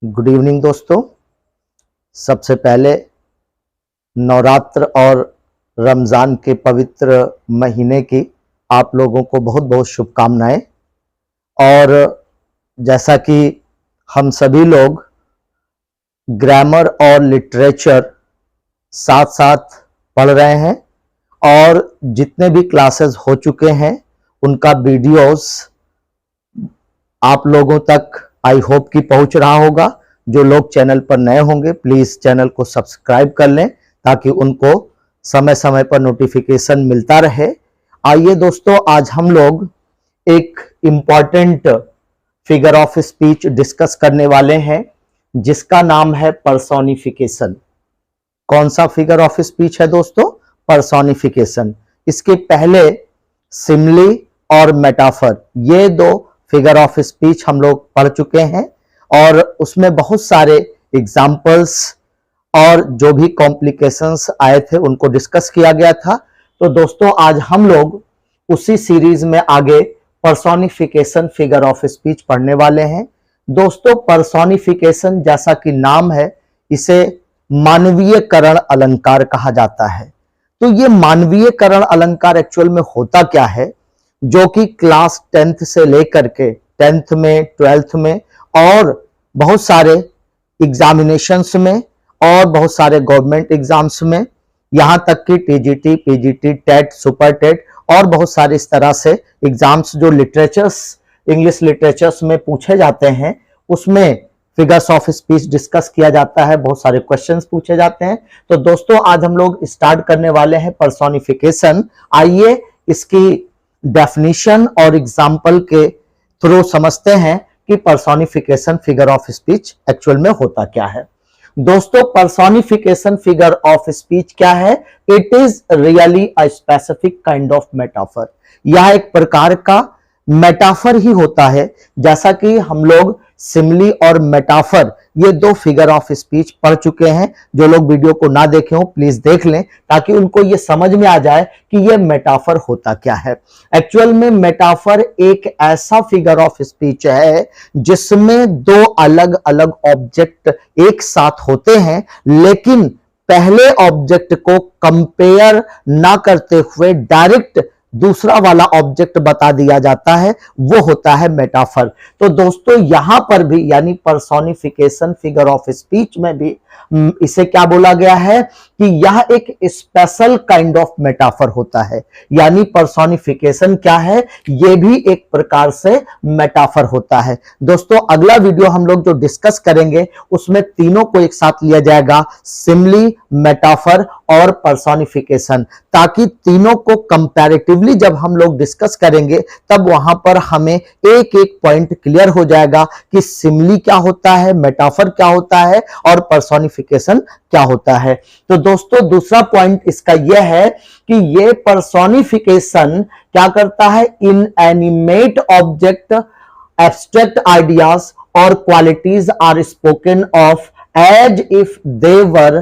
Good evening दोस्तों। सबसे पहले नवरात्र और रमज़ान के पवित्र महीने की आप लोगों को बहुत बहुत शुभकामनाएं। और जैसा कि हम सभी लोग ग्रामर और लिटरेचर साथ साथ पढ़ रहे हैं और जितने भी क्लासेस हो चुके हैं उनका वीडियोस आप लोगों तक आई होप कि पहुंच रहा होगा। जो लोग चैनल पर नए होंगे प्लीज चैनल को सब्सक्राइब कर लें ताकि उनको समय समय पर नोटिफिकेशन मिलता रहे। आइए दोस्तों, आज हम लोग एक important figure of speech discuss करने वाले हैं जिसका नाम है पर्सोनिफिकेशन। कौन सा फिगर ऑफ स्पीच है दोस्तों? पर्सोनिफिकेशन। इसके पहले सिमली और मेटाफर, ये दो फिगर ऑफ स्पीच हम लोग पढ़ चुके हैं और उसमें बहुत सारे एग्जाम्पल्स और जो भी कॉम्प्लिकेशंस आए थे उनको डिस्कस किया गया था। तो दोस्तों आज हम लोग उसी सीरीज में आगे पर्सोनिफिकेशन फिगर ऑफ स्पीच पढ़ने वाले हैं। दोस्तों पर्सोनिफिकेशन जैसा कि नाम है, इसे मानवीयकरण अलंकार कहा जाता है। तो ये मानवीयकरण अलंकार एक्चुअल में होता क्या है, जो कि क्लास 10th से लेकर के 10th में, 12th में और बहुत सारे एग्जामिनेशंस में और बहुत सारे गवर्नमेंट एग्जाम्स में, यहां तक कि TGT, PGT, TET, super TET और बहुत सारे इस तरह से एग्जाम्स जो लिटरेचर्स, इंग्लिश लिटरेचर्स में पूछे जाते हैं, उसमें फिगर्स ऑफ स्पीच डिस्कस किया जाता है, बहुत सारे क्वेश्चंस पूछे जाते हैं। तो दोस्तों आज हम लोग स्टार्ट करने वाले हैं पर्सोनिफिकेशन। आइए इसकी डेफिनेशन और एग्जाम्पल के थ्रू समझते हैं कि personification figure of speech actual में होता क्या है। दोस्तों पर्सोनिफिकेशन फिगर ऑफ स्पीच क्या है? It is really a specific kind of metaphor. यह एक प्रकार का मेटाफर ही होता है। जैसा कि हम लोग सिमली और मेटाफर ये दो फिगर ऑफ स्पीच पढ़ चुके हैं। जो लोग वीडियो को ना देखे हो प्लीज देख लें ताकि उनको ये समझ में आ जाए कि ये मेटाफर होता क्या है। एक्चुअल में मेटाफर एक ऐसा फिगर ऑफ स्पीच है जिसमें दो अलग अलग ऑब्जेक्ट एक साथ होते हैं, लेकिन पहले ऑब्जेक्ट को कंपेयर ना करते हुए डायरेक्ट दूसरा वाला ऑब्जेक्ट बता दिया जाता है, वो होता है मेटाफर। तो दोस्तों यहां पर भी यानी पर्सोनिफिकेशन फिगर ऑफ स्पीच में भी इसे क्या बोला गया है कि यह एक स्पेशल काइंड ऑफ मेटाफर होता है। यानी पर्सोनिफिकेशन क्या है? यह भी एक प्रकार से मेटाफर होता है। दोस्तों अगला वीडियो हम लोग जो डिस्कस करेंगे उसमें तीनों को एक साथ लिया जाएगा, सिमली, मेटाफर और पर्सोनिफिकेशन, ताकि तीनों को कंपैरेटिवली जब हम लोग डिस्कस करेंगे तब वहां पर हमें एक एक पॉइंट क्लियर हो जाएगा कि सिमली क्या होता है, मेटाफर क्या होता है और पर्सोनिफिकेशन क्या होता है। तो दोस्तों दूसरा पॉइंट इसका यह है कि यह पर्सोनिफिकेशन क्या करता है? इनएनिमेट ऑब्जेक्ट, एब्स्ट्रैक्ट आइडियाज और qualities are spoken of as if they were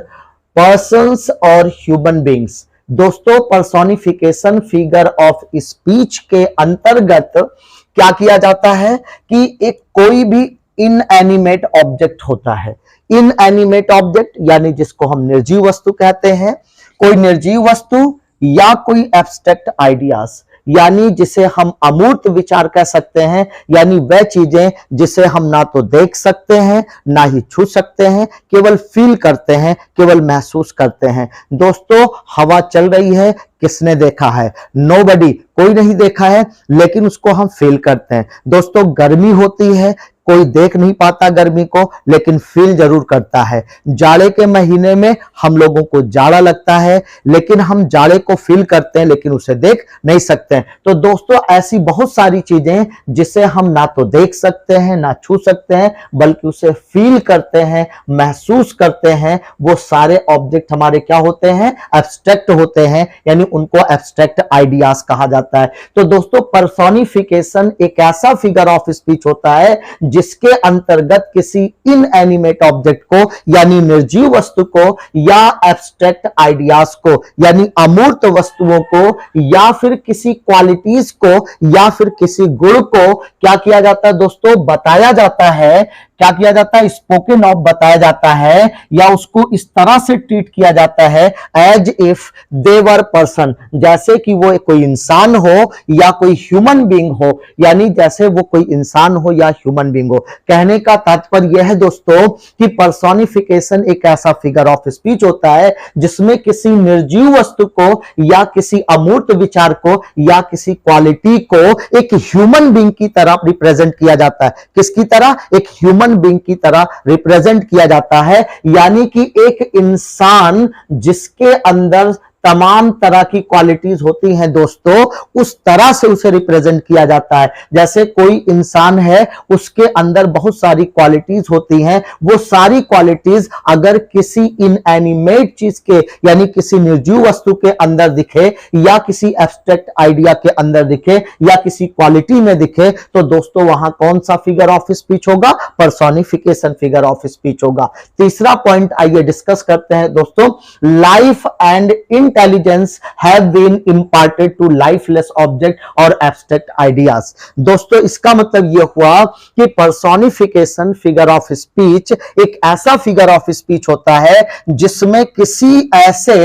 persons और ह्यूमन बींग्स। दोस्तों पर्सोनिफिकेशन फिगर ऑफ स्पीच के अंतर्गत क्या किया जाता है कि एक कोई भी इनएनिमेट ऑब्जेक्ट होता है। इनएनिमेट ऑब्जेक्ट यानी जिसको हम निर्जीव वस्तु कहते हैं, कोई निर्जीव वस्तु या कोई एब्स्ट्रैक्ट आइडियाज यानी जिसे हम अमूर्त विचार कह सकते हैं, यानी वह चीजें जिसे हम ना तो देख सकते हैं ना ही छू सकते हैं, केवल फील करते हैं, केवल महसूस करते हैं। दोस्तों हवा चल रही है, किसने देखा है? नोबडी, कोई नहीं देखा है, लेकिन उसको हम फील करते हैं। दोस्तों गर्मी होती है, कोई देख नहीं पाता गर्मी को, लेकिन फील जरूर करता है। जाड़े के महीने में हम लोगों को जाड़ा लगता है, लेकिन हम जाड़े को फील करते हैं लेकिन उसे देख नहीं सकते हैं। तो दोस्तों ऐसी बहुत सारी चीजें जिसे हम ना तो देख सकते हैं ना छू सकते हैं, बल्कि उसे फील करते हैं, महसूस करते हैं, वो सारे ऑब्जेक्ट हमारे क्या होते हैं? एब्स्ट्रैक्ट होते हैं, यानी उनको एब्स्ट्रैक्ट आइडियाज कहा जाता है। तो दोस्तों पर्सोनिफिकेशन एक ऐसा फिगर ऑफ स्पीच होता है जिसके अंतर्गत किसी इनएनिमेट ऑब्जेक्ट को यानी निर्जीव वस्तु को या एब्स्ट्रैक्ट आइडियाज को यानी अमूर्त वस्तुओं को या फिर किसी क्वालिटीज को या फिर किसी गुण को क्या किया जाता है दोस्तों? बताया जाता है क्या किया जाता है, स्पोकन ऑफ बताया जाता है, या उसको इस तरह से ट्रीट किया जाता है as if they were person, जैसे कि वो कोई इंसान हो या कोई ह्यूमन बीइंग हो, यानी जैसे वो कोई इंसान हो या ह्यूमन बीइंग हो। कहने का तात्पर्य यह है दोस्तों कि पर्सोनिफिकेशन एक ऐसा फिगर ऑफ स्पीच होता है जिसमें किसी निर्जीव वस्तु को या किसी अमूर्त विचार को या किसी क्वालिटी को एक ह्यूमन बीइंग की तरह रिप्रेजेंट किया जाता है। किसकी तरह, एक ह्यूमन बीइंग की तरह रिप्रेजेंट किया जाता है, यानी कि एक इंसान जिसके अंदर तमाम तरह की क्वालिटीज होती हैं दोस्तों, उस तरह से उसे रिप्रेजेंट किया जाता है। जैसे कोई इंसान है, उसके अंदर बहुत सारी क्वालिटीज होती हैं, वो सारी क्वालिटीज अगर किसी इनएनिमेट चीज के यानी किसी निर्जीव वस्तु के अंदर दिखे या किसी एब्स्ट्रैक्ट आइडिया के अंदर दिखे या किसी क्वालिटी में दिखे, तो दोस्तों वहां कौन सा फिगर ऑफ स्पीच होगा, पर्सोनिफिकेशन फिगर ऑफ स्पीच होगा। तीसरा पॉइंट आइए डिस्कस करते हैं दोस्तों, life and intelligence have been imparted to lifeless object और abstract ideas। दोस्तों इसका मतलब यह हुआ कि personification figure of speech एक ऐसा figure of speech होता है जिसमें किसी ऐसे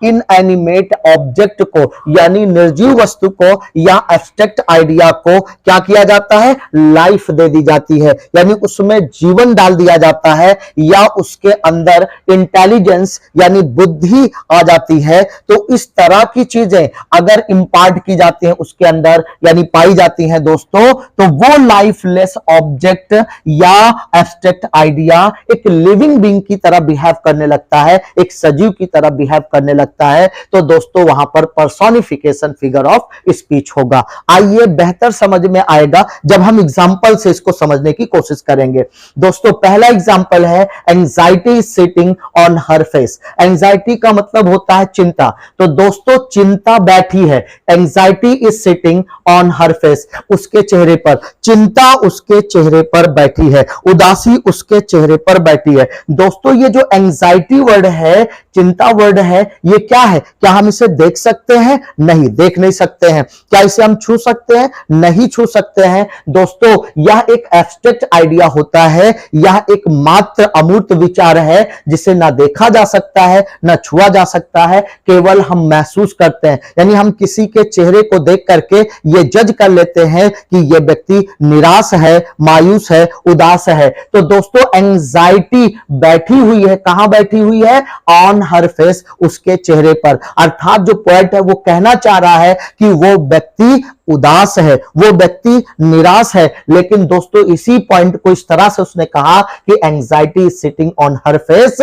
inanimate object को यानी निर्जीव वस्तु को या abstract idea को क्या किया जाता है, लाइफ दे दी जाती है, यानी उसमें जीवन डाल दिया जाता है या उसके अंदर इंटेलिजेंस यानी बुद्धि आ जाती है। तो इस तरह की चीजें अगर इंपार्ट की जाती हैं उसके अंदर यानी पाई जाती हैं दोस्तों, तो वो लाइफलेस ऑब्जेक्ट या एब्स्ट्रैक्ट आइडिया एक लिविंग बीइंग की तरह बिहेव करने लगता है, एक सजीव की तरह बिहेव करने लगता है। तो दोस्तों वहां पर पर्सोनिफिकेशन फिगर ऑफ स्पीच होगा। आइए बेहतर समझ में आएगा जब हम एग्जांपल से इसको समझने की कोशिश करेंगे। दोस्तों पहला एग्जांपल है anxiety is sitting on her face. Anxiety का मतलब होता है चिंता। तो दोस्तों चिंता बैठी है, anxiety is sitting on her face, उसके चेहरे पर चिंता उसके चेहरे पर बैठी है, उदासी उसके चेहरे पर बैठी है। दोस्तों ये जो एंजाइटी वर्ड है, चिंता वर्ड है, ये क्या है, क्या हम इसे देख सकते हैं? नहीं, देख नहीं सकते हैं। क्या इसे हम छू सकते हैं? नहीं छू सकते हैं। दोस्तों यह एक एब्स्ट्रैक्ट आइडिया होता है, यह एक मात्र अमूर्त विचार है जिसे ना देखा जा सकता है ना छुआ जा सकता है, केवल हम महसूस करते हैं। यानी हम किसी के चेहरे को देख करके ये जज कर लेते हैं कि ये व्यक्ति निराश है, मायूस है, उदास है। तो दोस्तों एंजाइटी बैठी हुई है, कहां बैठी हुई है? ऑन हर फेस, उसके चेहरे पर। अर्थात जो पोएट है वो कहना चाह रहा है कि वो व्यक्ति उदास है, वो व्यक्ति निराश है। लेकिन दोस्तों इसी पॉइंट को इस तरह से उसने कहा कि anxiety is sitting on her face,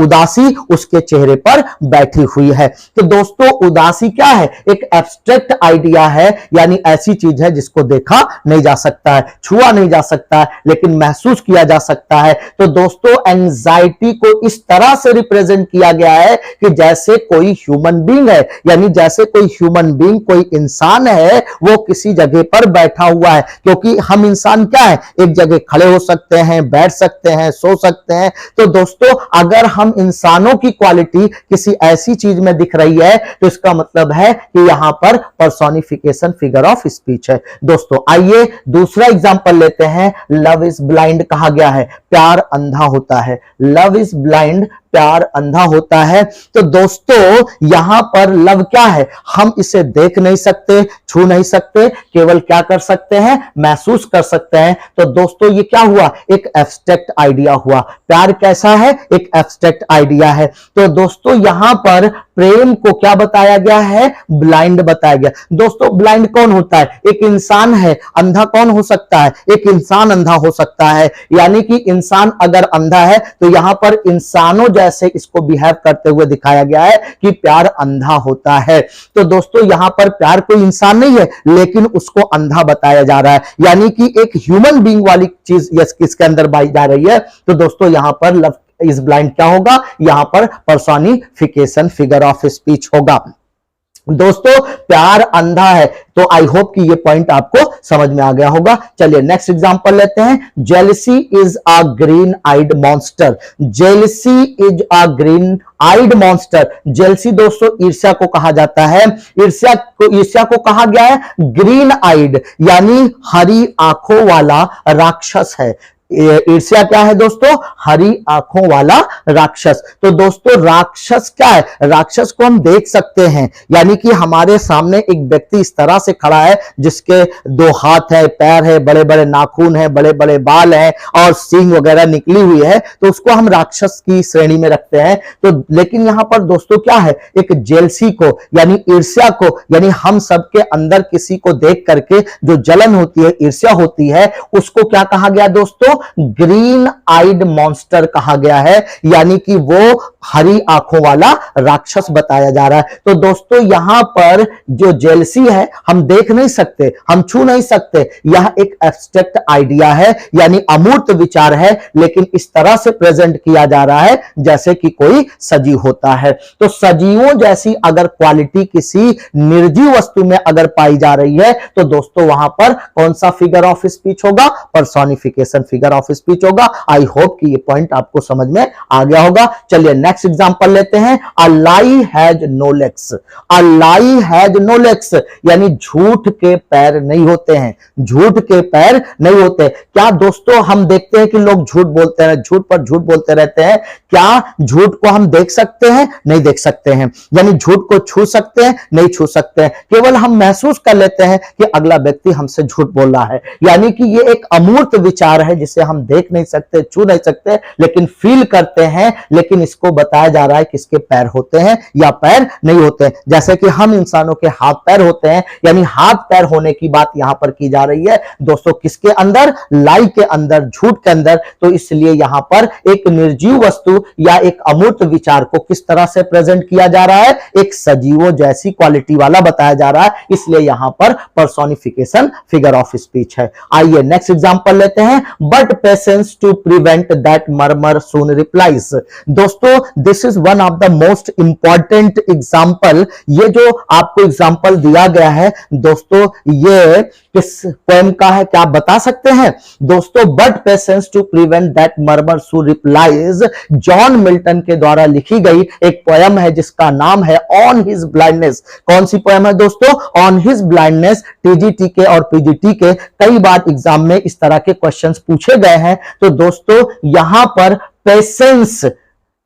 उदासी उसके चेहरे पर बैठी हुई है। तो दोस्तों उदासी क्या है? एक एब्स्ट्रैक्ट आइडिया है, यानी ऐसी चीज है जिसको देखा नहीं जा सकता है, छुआ नहीं जा सकता है, लेकिन महसूस किया जा सकता है। तो दोस्तों एंजाइटी को इस तरह से रिप्रेजेंट किया गया है कि जैसे कोई ह्यूमन बीइंग है, यानी जैसे कोई ह्यूमन बीइंग, कोई इंसान है, वो किसी जगह पर बैठा हुआ है। क्योंकि हम इंसान क्या है, एक जगह खड़े हो सकते हैं, बैठ सकते हैं, सो सकते हैं। तो दोस्तों अगर हम इंसानों की क्वालिटी किसी ऐसी चीज में दिख रही है तो इसका मतलब है कि यहां पर पर्सोनिफिकेशन फिगर ऑफ स्पीच है। दोस्तों आइए दूसरा एग्जांपल लेते हैं। लव इज ब्लाइंड कहा गया है, प्यार अंधा होता है। लव इज ब्लाइंड, प्यार अंधा होता है। तो दोस्तों यहां पर लव क्या है, हम इसे देख नहीं सकते, छू नहीं सकते, केवल क्या कर सकते हैं, महसूस कर सकते हैं। तो दोस्तों ये क्या हुआ, एक एब्स्ट्रैक्ट आइडिया हुआ। प्यार कैसा है, एक एब्स्ट्रैक्ट आइडिया है। तो दोस्तों यहां पर प्रेम को क्या बताया गया है, ब्लाइंड बताया गया। दोस्तों ब्लाइंड कौन होता है, एक इंसान है। अंधा कौन हो सकता है, एक इंसान अंधा हो सकता है। यानी कि इंसान अगर अंधा है तो यहां पर इंसानों जैसे इसको बिहेव करते हुए दिखाया गया है कि प्यार अंधा होता है। तो दोस्तों यहां पर प्यार कोई इंसान नहीं है, लेकिन उसको अंधा बताया जा रहा है, यानी कि एक ह्यूमन बीइंग वाली चीज इसके अंदर पाई जा रही है। तो दोस्तों यहां पर लव इज ब्लाइंड क्या होगा, यहां पर पर्सोनिफिकेशन फिगर ऑफ स्पीच होगा। दोस्तों प्यार अंधा है। तो आई होप कि ये पॉइंट आपको समझ में आ गया होगा। चलिए नेक्स्ट एग्जांपल लेते हैं। Jealousy is a green eyed monster. Jealousy is a green eyed monster. Jealousy दोस्तों ईर्ष्या को कहा जाता है। ईर्ष्या को कहा गया है ग्रीन आइड, यानी हरी आंखों वाला राक्षस है। ईर्ष्या क्या है दोस्तों? हरी आंखों वाला राक्षस। तो दोस्तों राक्षस क्या है? राक्षस को हम देख सकते हैं, यानी कि हमारे सामने एक व्यक्ति इस तरह से खड़ा है जिसके 2 हाथ है, पैर है, बड़े बड़े नाखून है, बड़े बड़े बाल है और सींग वगैरह निकली हुई है, तो उसको हम राक्षस की श्रेणी में रखते हैं। तो लेकिन यहां पर दोस्तों क्या है? एक जेलसी को यानी ईर्ष्या को, यानी हम सबके अंदर किसी को देख करके जो जलन होती है, ईर्ष्या होती है, उसको क्या कहा गया दोस्तों? ग्रीन आइड मॉन्स्टर कहा गया है, यानी कि वो हरी आंखों वाला राक्षस बताया जा रहा है। तो दोस्तों यहां पर जो जेलसी है हम देख नहीं सकते, हम छू नहीं सकते, यह एक एब्स्ट्रैक्ट आइडिया है, यानी अमूर्त विचार है, लेकिन इस तरह से प्रेजेंट किया जा रहा है जैसे कि कोई सजीव होता है। तो सजीवों जैसी अगर क्वालिटी किसी निर्जीव वस्तु में अगर पाई जा रही है तो दोस्तों वहां पर कौन सा फिगर ऑफ स्पीच होगा? पर्सोनिफिकेशन फिगर ऑफ स्पीच होगा। आई होप कि ये पॉइंट आपको समझ में आ गया होगा। चलिए नेक्स्ट एग्जांपल लेते हैं। A lie has no legs. A lie has no legs यानी झूठ के पैर नहीं होते हैं, झूठ के पैर नहीं होते। क्या दोस्तों हम देखते हैं कि लोग झूठ बोलते हैं, झूठ पर झूठ बोलते रहते हैं, क्या झूठ को हम देख सकते हैं? नहीं देख सकते हैं। यानी झूठ को छू सकते हैं? नहीं छू सकते हैं। केवल हम महसूस कर लेते हैं कि अगला व्यक्ति हमसे झूठ बोल रहा है, यानी कि ये एक अमूर्त विचार है जिसे हम देख नहीं सकते, छू नहीं सकते, लेकिन फील करते हैं। लेकिन इसको बताया जा रहा है कि इसके पैर होते हैं या पैर नहीं होते। जैसे कि हम इंसानों के हाथ पैर होते हैं, यानी हाथ पैर होने की बात यहां पर की जा रही है दोस्तों, किसके अंदर? लाई के अंदर, झूठ के अंदर। तो इसलिए यहां पर एक निर्जीव वस्तु या एक अमूर्त विचार को किस तरह से प्रेजेंट किया जा रहा है? एक सजीवों जैसी क्वालिटी वाला बताया जा रहा है, इसलिए यहां पर पर्सोनिफिकेशन फिगर ऑफ स्पीच है। आइए नेक्स्ट एग्जांपल लेते हैं। But patience to prevent that murmur soon replies. दोस्तों this is one of the most important example. ये जो आपको एग्जांपल दिया गया है दोस्तों, ये किस पोएम का है? क्या आप बता सकते हैं दोस्तों? But patience to prevent that murmur soon replies John Milton के द्वारा लिखी गई एक पोएम है जिसका नाम है ऑन हिज ब्लाइंडनेस। कौन सी पोएम है दोस्तों? On his blindness. टीजीटी के और पीजीटी के कई बार एग्जाम में इस तरह के क्वेश्चंस पूछे गए हैं। तो दोस्तों यहां पर पेशेंस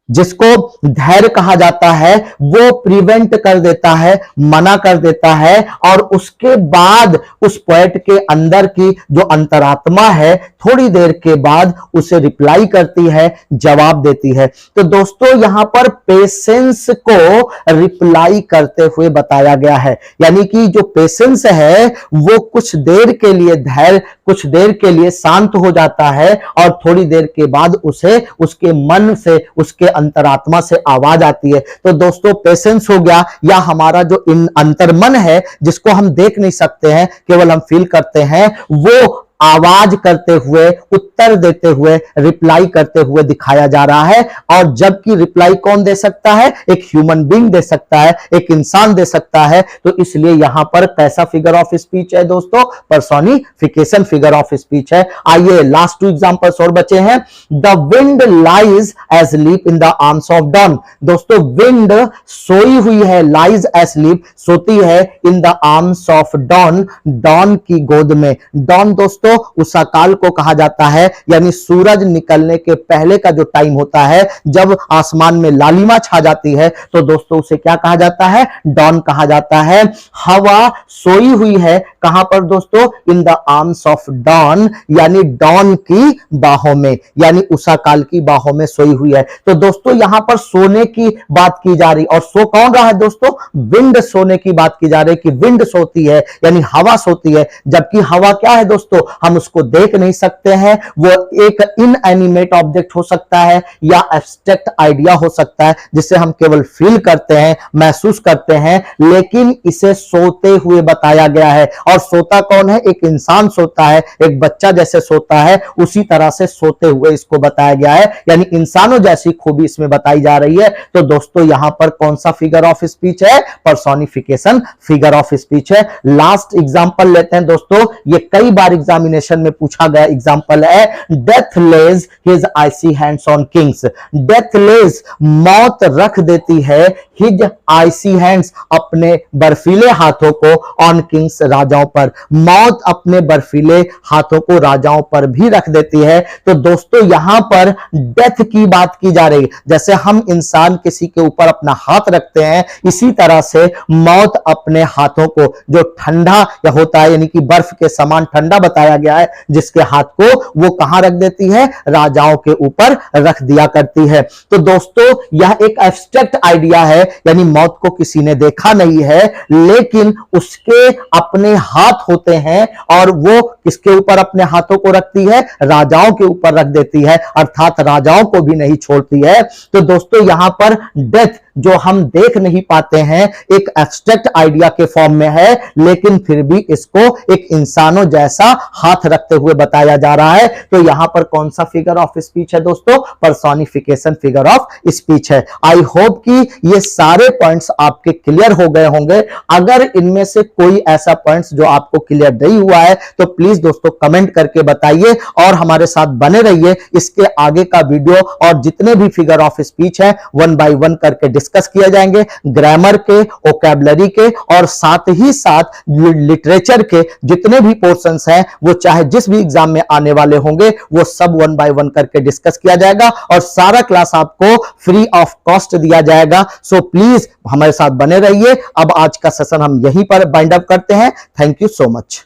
जिसको धैर्य कहा जाता है वो प्रिवेंट कर देता है, मना कर देता है, और उसके बाद उस पोएट के अंदर की जो अंतरात्मा है थोड़ी देर के बाद उसे रिप्लाई करती है, जवाब देती है। तो दोस्तों यहां पर पेशेंस को रिप्लाई करते हुए बताया गया है, यानी कि जो पेशेंस है वो कुछ देर के लिए धैर्य, कुछ देर के लिए शांत हो जाता है और थोड़ी देर के बाद उसे उसके मन से, उसके अंतरात्मा से आवाज आती है। तो दोस्तों पेशेंस हो गया या हमारा जो अंतर्मन है जिसको हम देख नहीं सकते हैं, केवल हम फील करते हैं, वो आवाज करते हुए, उत्तर देते हुए, रिप्लाई करते हुए दिखाया जा रहा है। और जबकि रिप्लाई कौन दे सकता है? एक ह्यूमन बीइंग दे सकता है, एक इंसान दे सकता है। तो इसलिए यहां पर कैसा फिगर ऑफ स्पीच है दोस्तों? पर्सोनिफिकेशन फिगर ऑफ स्पीच है। आइए लास्ट 2 एग्जांपल्स और बचे हैं। The wind lies asleep in the arms of dawn. दोस्तों विंड सोई हुई है, लाइज एस्लीप सोती है, in the arms of dawn, dawn की गोद में। डॉन दोस्तों उषा काल को कहा जाता है, यानी सूरज निकलने के पहले का जो टाइम होता है जब आसमान में लालिमा छा जाती है, तो दोस्तों उसे क्या कहा जाता है? डॉन कहा जाता है। हवा सोई हुई है, कहां पर दोस्तों? In the arms of dawn, यानी डॉन की बाहों में, यानी उषा काल की बाहों में सोई हुई है। तो दोस्तों यहां पर सोने की बात की जा रही, और सो कौन रहा है दोस्तों? विंड सोने की बात की जा रही कि विंड सोती है, यानी हवा सोती है। जबकि हवा क्या है दोस्तों? हम उसको देख नहीं सकते हैं, वो एक इनएनिमेट ऑब्जेक्ट हो सकता है या एब्स्ट्रैक्ट आइडिया हो सकता है जिसे हम केवल फील करते हैं, महसूस करते हैं, लेकिन इसे सोते हुए बताया गया है। और सोता कौन है? एक इंसान सोता है, एक बच्चा जैसे सोता है उसी तरह से सोते हुए इसको बताया गया है, यानी इंसानों जैसी खूबी इसमें बताई जा रही है। तो दोस्तों यहां पर कौन सा फिगर ऑफ स्पीच है? पर्सोनिफिकेशन फिगर ऑफ स्पीच है। लास्ट एग्जांपल लेते हैं दोस्तों, ये कई बार एग्जाम एग्जामिनेशन में पूछा गया एग्जाम्पल है, death lays his icy hands on kings. Death lays मौत रख देती है हिज आइसी हैंड्स अपने बर्फीले हाथों को ऑन किंग्स राजाओं पर। मौत अपने बर्फीले हाथों को राजाओं पर भी रख देती है। तो दोस्तों यहां पर डेथ की बात की जा रही है। जैसे हम इंसान किसी के ऊपर अपना हाथ रखते हैं, इसी तरह से मौत अपने हाथों को, जो ठंडा या होता है यानी कि बर्फ के समान ठंडा बताया गया है, जिसके हाथ को वो कहां रख देती है, राजाओं के ऊपर रख दिया करती है। तो दोस्तों यह एक एब्स्ट्रैक्ट आइडिया है, यानी मौत को किसी ने देखा नहीं है, लेकिन उसके अपने हाथ होते हैं और वो किसके ऊपर अपने हाथों को रखती है, राजाओं के ऊपर रख देती है, अर्थात राजाओं को भी नहीं छोड़ती है। तो दोस्तों यहां पर डेथ जो हम देख नहीं पाते हैं एक एब्स्ट्रैक्ट आइडिया के फॉर्म में है, लेकिन फिर भी इसको एक इंसानों जैसा हाथ रखते हुए बताया जा रहा है। तो यहां पर कौन सा फिगर ऑफ स्पीच है दोस्तों, पर्सोनिफिकेशन फिगर ऑफ स्पीच है। आई होप कि ये सारे पॉइंट्स आपके क्लियर हो गए होंगे। अगर इनमें से कोई ऐसा पॉइंट्स जो आपको क्लियर नहीं हुआ है तो प्लीज दोस्तों कमेंट करके बताइए और हमारे साथ बने रहिए। इसके आगे का वीडियो और जितने भी फिगर ऑफ स्पीच है 1 बाय 1 करके डिस्कस किए जाएंगे, ग्रामर के, वोकैबुलरी के और साथ ही साथ लिटरेचर के जितने भी पोर्शंस हैं वो चाहे जिस भी एग्जाम में आने वाले होंगे वो सब 1 बाय 1 करके डिस्कस किया जाएगा और सारा क्लास आपको फ्री ऑफ कॉस्ट दिया जाएगा। सो प्लीज हमारे साथ बने रहिए। अब आज का सेशन हम यहीं पर बाइंड अप करते हैं। Thank you so much.